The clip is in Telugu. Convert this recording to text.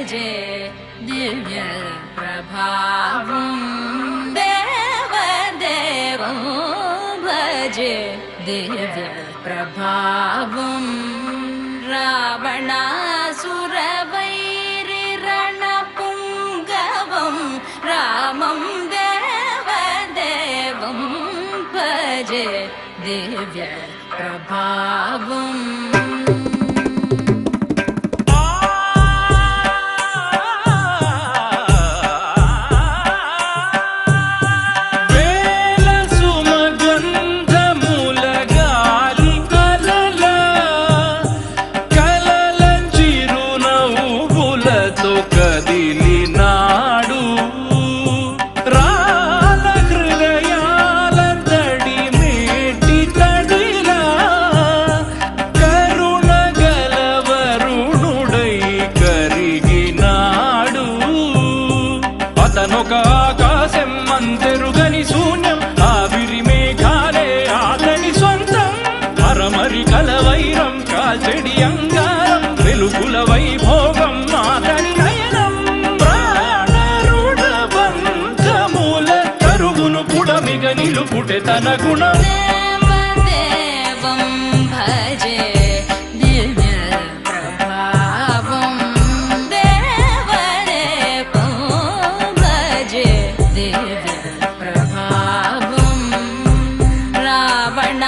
भजे दिव्य प्रभावं देवदेवं भजे दिव्य प्रभावं रावणासुरवैरिरणपुङ्गवं रामं देवदेवं भजे दिव्य प्रभावम् ఆకాశం మంతెరుగని శూన్యం ఆవిరి మేఘాలే ఆతని సొంతం పరమరి కలవైరం కాల్చెడి అంగారం వెలుగుల వైభోగం ఆతని నయనం ప్రాణరుడ బంధముల కరుగును పుడమిగ నిలుపుటె తన గుణం దేవదేవం భజే దివ్య ప్రభావం దేవదేవం భజే దివ్య ప్రభావం రావణ